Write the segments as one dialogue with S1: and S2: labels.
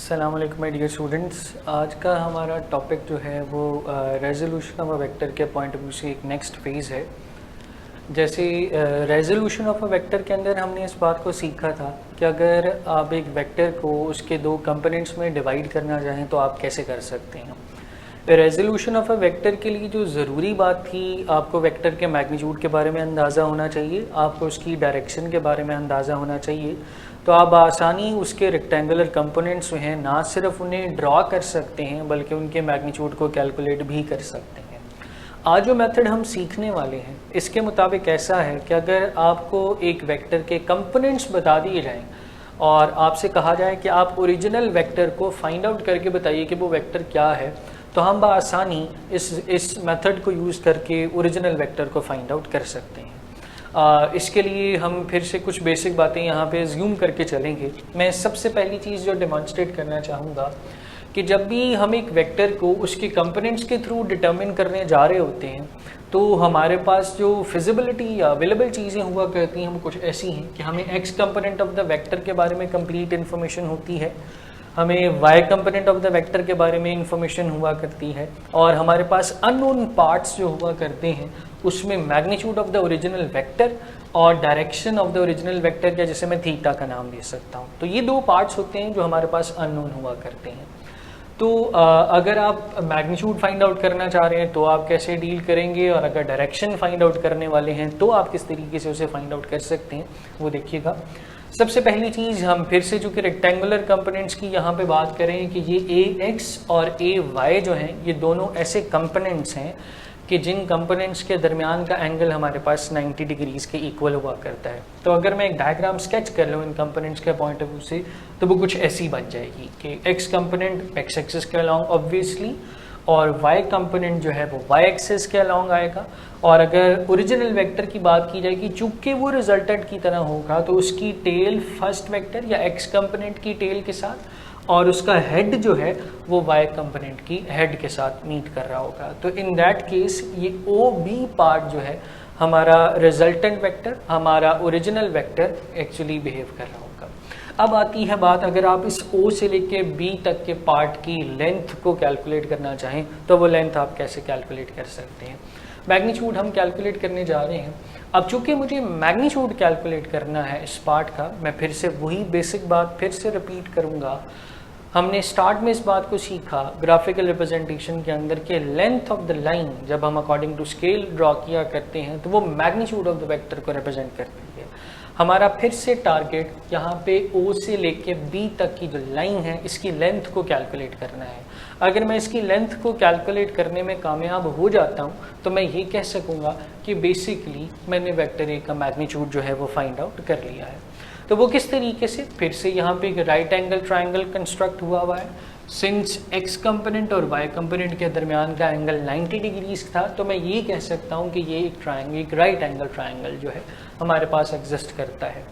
S1: अस्सलाम वालेकुम my dear students. आज का हमारा टॉपिक जो है वो रेजोल्यूशन ऑफ अ वेक्टर के पॉइंट ऑफ व्यू से एक नेक्स्ट फेज़ है। जैसे रेजोल्यूशन ऑफ अ वेक्टर के अंदर हमने इस बात को सीखा था कि अगर आप एक वेक्टर को उसके दो कंपोनेंट्स में डिवाइड करना चाहें तो आप कैसे कर सकते हैं। रेजोल्यूशन ऑफ अ वेक्टर के लिए जो ज़रूरी बात थी, आपको वेक्टर के मैग्नीट्यूड के बारे में अंदाज़ा होना चाहिए, आपको उसकी डायरेक्शन के बारे में अंदाज़ा होना चाहिए, तो आप आसानी उसके रेक्टेंगुलर कंपोनेंट्स जो हैं ना सिर्फ उन्हें ड्रॉ कर सकते हैं बल्कि उनके मैग्नीट्यूड को कैलकुलेट भी कर सकते हैं। आज जो मेथड हम सीखने वाले हैं इसके मुताबिक ऐसा है कि अगर आपको एक वेक्टर के कंपोनेंट्स बता दिए जाएं और आपसे कहा जाए कि आप ओरिजिनल वेक्टर को फाइंड आउट करके बताइए कि वो वेक्टर क्या है, तो हम बआसानी इस मेथड को यूज़ करके ओरिजिनल वेक्टर को फाइंड आउट कर सकते हैं। इसके लिए हम फिर से कुछ बेसिक बातें यहाँ पे ज़ूम करके चलेंगे। मैं सबसे पहली चीज़ जो डेमॉन्स्ट्रेट करना चाहूँगा कि जब भी हम एक वेक्टर को उसके कंपोनेंट्स के थ्रू डिटर्मिन करने जा रहे होते हैं तो हमारे पास जो फिजिबिलिटी या अवेलेबल चीज़ें हुआ करती हैं वो कुछ ऐसी हैं कि हमें X component of the vector के बारे में कंप्लीट इन्फॉर्मेशन होती है, हमें Y component of the vector के बारे में इंफॉर्मेशन हुआ करती है, और हमारे पास अननोन पार्ट्स जो हुआ करते हैं उसमें magnitude of the original vector और direction of the original vector का, जैसे मैं थीटा का नाम दे सकता हूँ। तो ये दो पार्ट्स होते हैं जो हमारे पास अननोन हुआ करते हैं। तो अगर आप मैग्नीट्यूड फाइंड आउट करना चाह रहे हैं तो आप कैसे डील करेंगे, और अगर डायरेक्शन फाइंड आउट करने वाले हैं तो आप किस तरीके से उसे फाइंड आउट कर सकते हैं वो देखिएगा। सबसे पहली चीज़, हम फिर से चूँकि रेक्टेंगुलर कंपोनेंट्स की यहाँ पे बात करें कि ये ए एक्स और ए वाई जो हैं ये दोनों ऐसे कंपोनेंट्स हैं कि जिन कंपोनेंट्स के दरमियान का एंगल हमारे पास 90 डिग्रीज़ के इक्वल हुआ करता है। तो अगर मैं एक डायग्राम स्केच कर लूँ इन कंपोनेंट्स के पॉइंट ऑफ व्यू से तो वो कुछ ऐसी बन जाएगी कि एक्स कंपोनेंट एक्स एक्सिस के अलॉन्ग ऑब्वियसली, और वाई कंपोनेंट जो है वो वाई एक्सिस के अलॉन्ग आएगा। और अगर ओरिजिनल वेक्टर की बात की जाए कि चूंकि वो रिजल्टेंट की तरह होगा तो उसकी टेल फर्स्ट वेक्टर या एक्स कंपोनेंट की टेल के साथ और उसका हेड जो है वो वाई कंपोनेंट की हेड के साथ मीट कर रहा होगा। तो इन दैट केस ये ओ बी पार्ट जो है हमारा रिजल्टेंट वेक्टर, हमारा ओरिजिनल वेक्टर एक्चुअली बिहेव कर रहा होगा। अब आती है बात, अगर आप इस O से लेके B तक के पार्ट की लेंथ को कैलकुलेट करना चाहें तो वो लेंथ आप कैसे कैलकुलेट कर सकते हैं। मैग्नीट्यूड हम कैलकुलेट करने जा रहे हैं। अब चूंकि मुझे मैग्नीट्यूड कैलकुलेट करना है इस पार्ट का, मैं फिर से वही बेसिक बात फिर से रिपीट करूँगा। हमने स्टार्ट में इस बात को सीखा ग्राफिकल रिप्रेजेंटेशन के अंदर के लेंथ ऑफ द लाइन जब हम अकॉर्डिंग टू स्केल ड्रॉ किया करते हैं तो वो मैग्नीट्यूड ऑफ द वेक्टर को रिप्रेजेंट करती है। हमारा फिर से टारगेट यहाँ पे O से लेके B तक की जो लाइन है इसकी लेंथ को कैलकुलेट करना है। अगर मैं इसकी लेंथ को कैलकुलेट करने में कामयाब हो जाता हूँ तो मैं ये कह सकूँगा कि बेसिकली मैंने वेक्टर A का मैग्नीट्यूड जो है वो फाइंड आउट कर लिया है। तो वो किस तरीके से, फिर से यहाँ पे एक राइट एंगल ट्राइंगल कंस्ट्रक्ट हुआ है। सिंस एक्स कंपोनेंट और वाई कंपोनेंट के दरमियान का एंगल 90 डिग्रीज था तो मैं ये कह सकता हूँ कि ये एक राइट एंगल ट्राइंगल जो है हमारे पास एग्जिस्ट करता है।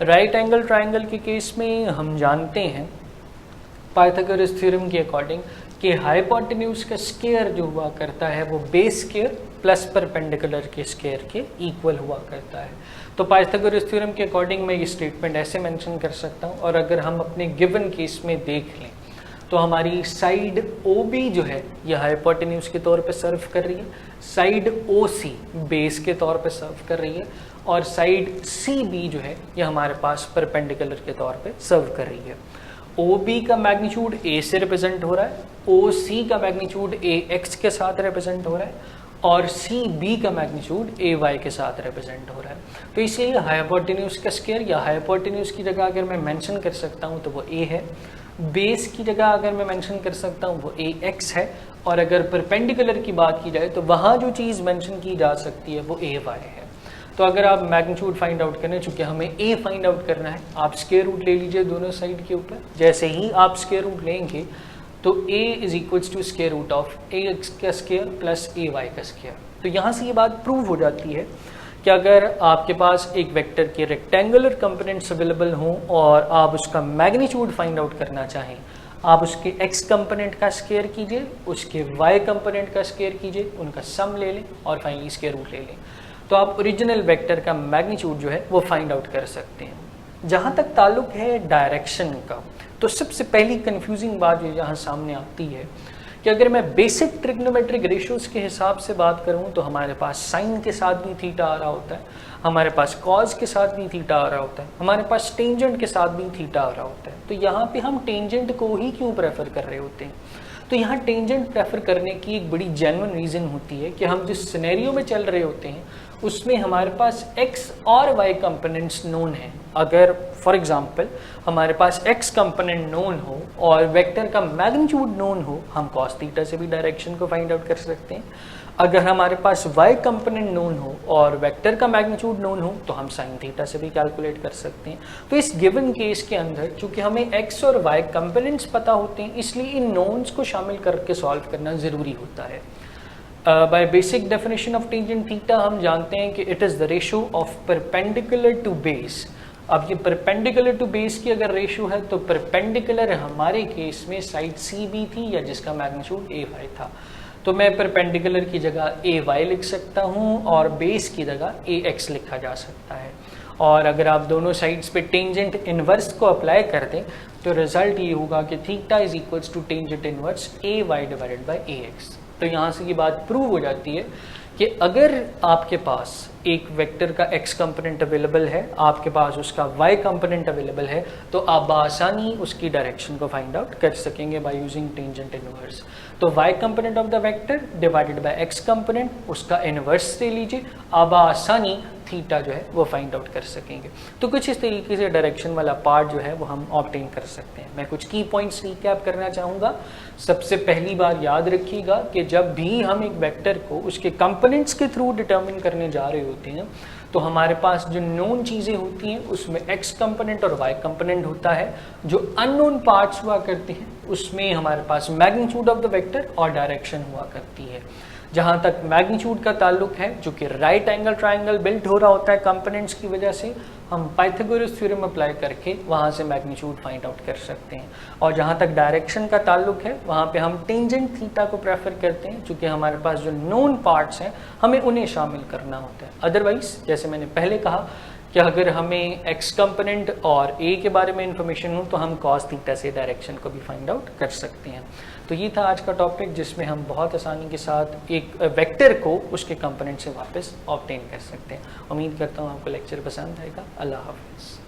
S1: राइट एंगल ट्राइंगल के केस में हम जानते हैं पाइथागोरस थ्योरम के अकॉर्डिंग कि हाइपोटेन्यूज का स्क्वायर जो हुआ करता है वो बेस स्क्वायर प्लस परपेंडिकुलर के स्क्वायर के इक्वल हुआ करता है। तो पाइथागोरस थ्योरम के अकॉर्डिंग मैं ये स्टेटमेंट ऐसे मेंशन कर सकता हूँ। और अगर हम अपने गिवन केस में देख लें तो हमारी साइड OB जो है ये हाइपोटेन्यूज के तौर पे सर्व कर रही है, साइड OC बेस के तौर पे सर्व कर रही है, और साइड CB जो है ये हमारे पास परपेंडिकुलर के तौर पे सर्व कर रही है। OB का मैग्नीट्यूड A से रिप्रेजेंट हो रहा है, OC का मैग्नीट्यूड AX के साथ रिप्रेजेंट हो रहा है, और CB का मैग्नीट्यूड AY के साथ रिप्रेजेंट हो रहा है। तो इसलिए हाइपोटेन्यूज का स्क्वायर या हाइपोटेन्यूज की जगह अगर मैं मेंशन कर सकता हूँ तो वो A है, बेस की जगह अगर मैं मेंशन कर सकता हूँ वो AX है, और अगर परपेंडिकुलर की बात की जाए तो वहाँ जो चीज़ मेंशन की जा सकती है वो AY है। तो अगर आप मैग्नीट्यूड फाइंड आउट करना है, चूँकि हमें A फाइंड आउट करना है, आप स्क्वायर रूट ले लीजिए दोनों साइड के ऊपर। जैसे ही आप स्क्वायर रूट लेंगे तो A is equals to square root of AX का स्क्वायर प्लस AY का स्क्वायर। तो यहाँ से ये बात प्रूव हो जाती है कि अगर आपके पास एक वेक्टर के रेक्टेंगुलर कंपोनेंट्स अवेलेबल हों और आप उसका मैग्नीट्यूड फाइंड आउट करना चाहें, आप उसके x कंपोनेंट का स्क्वायर कीजिए, उसके y कंपोनेंट का स्क्वायर कीजिए, उनका सम ले लें और फाइनली स्क्वायर रूट ले लें, तो आप ओरिजिनल वेक्टर का मैग्नीट्यूड जो है वो फाइंड आउट कर सकते हैं। जहाँ तक ताल्लुक है डायरेक्शन का, तो सबसे पहली कंफ्यूजिंग बात ये यहाँ सामने आती है कि अगर मैं बेसिक ट्रिग्नोमेट्रिक रेशियोज के हिसाब से बात करूँ तो हमारे पास साइन के साथ भी थीटा आ रहा होता है, हमारे पास कॉज के साथ भी थीटा आ रहा होता है, हमारे पास टेंजेंट के साथ भी थीटा आ रहा होता है। तो यहाँ पे हम टेंजेंट को ही क्यों प्रेफर कर रहे होते हैं? तो यहाँ टेंजेंट प्रेफर करने की एक बड़ी जेन्युइन रीज़न होती है कि हम जिस सिनेरियो में चल रहे होते हैं उसमें हमारे पास x और y कंपोनेंट्स नोन हैं। अगर फॉर एग्जांपल हमारे पास x कंपोनेंट नोन हो और वेक्टर का मैग्नीट्यूड नोन हो, हम cos थीटा से भी डायरेक्शन को फाइंड आउट कर सकते हैं। अगर हमारे पास y कंपोनेंट नोन हो और वेक्टर का मैग्नीट्यूड नोन हो तो हम sin थीटा से भी कैलकुलेट कर सकते हैं। तो इस गिवन केस के अंदर चूंकि हमें x और y कंपोनेंट्स पता होते हैं, इसलिए इन नोन्स को शामिल करके सॉल्व करना ज़रूरी होता है। By basic definition of tangent theta हम जानते हैं कि it is the ratio of perpendicular to base. अब ये परपेंडिकुलर टू बेस की अगर रेशो है तो परपेंडिकुलर हमारे केस में साइड सी बी थी या जिसका मैग्नीट्यूड ए वाई था, तो मैं परपेंडिकुलर की जगह ए वाई लिख सकता हूँ और बेस की जगह ए एक्स लिखा जा सकता है। और अगर आप दोनों साइड्स पे टेंजेंट इनवर्स को अप्लाई कर दें तो रिजल्ट ये होगा कि theta is equals to tangent inverse A Y divided by A X. तो यहाँ से ये बात प्रूव हो जाती है कि अगर आपके पास एक वेक्टर का x कंपोनेंट अवेलेबल है, आपके पास उसका y कंपोनेंट अवेलेबल है, तो आप बआसानी उसकी डायरेक्शन को फाइंड आउट कर सकेंगे बाय यूजिंग टेंजेंट इनवर्स। तो y component of the vector divided by x component, उसका इनवर्स ले लीजिए, आप बआसानी थीटा जो है वो फाइंड आउट कर सकेंगे। तो कुछ इस तरीके से डायरेक्शन वाला पार्ट जो है वो हम ऑब्टेन कर सकते हैं। मैं कुछ की पॉइंट्स रिकैप करना चाहूँगा। सबसे पहली बार याद रखिएगा कि जब भी हम एक वेक्टर को उसके कंपोनेंट्स के थ्रू डिटर्मिन करने जा रहे होते हैं तो हमारे पास जो नोन चीज़ें होती हैं उसमें x कंपोनेंट और y कंपोनेंट होता है। जो अननोन पार्ट्स हुआ करते हैं उसमें हमारे पास मैग्नीट्यूड ऑफ द वेक्टर और डायरेक्शन हुआ करती है। जहाँ तक मैग्नीट्यूड का ताल्लुक है, जो कि राइट एंगल ट्राइंगल बिल्ट हो रहा होता है कंपोनेंट्स की वजह से, हम पाइथागोरस थ्योरम अप्लाई करके वहाँ से मैग्नीट्यूड फाइंड आउट कर सकते हैं। और जहाँ तक डायरेक्शन का ताल्लुक है वहाँ पे हम टेंजेंट थीटा को प्रेफर करते हैं, क्योंकि हमारे पास जो नोन पार्ट्स हैं हमें उन्हें शामिल करना होता है। अदरवाइज जैसे मैंने पहले कहा कि अगर हमें x कंपोनेंट और a के बारे में इंफॉर्मेशन हो तो हम cos थीटा से डायरेक्शन को भी फाइंड आउट कर सकते हैं। तो ये था आज का टॉपिक जिसमें हम बहुत आसानी के साथ एक वेक्टर को उसके कंपोनेंट से वापस ऑब्टेन कर सकते हैं। उम्मीद करता हूँ आपको लेक्चर पसंद आएगा। अल्लाह हाफिज़।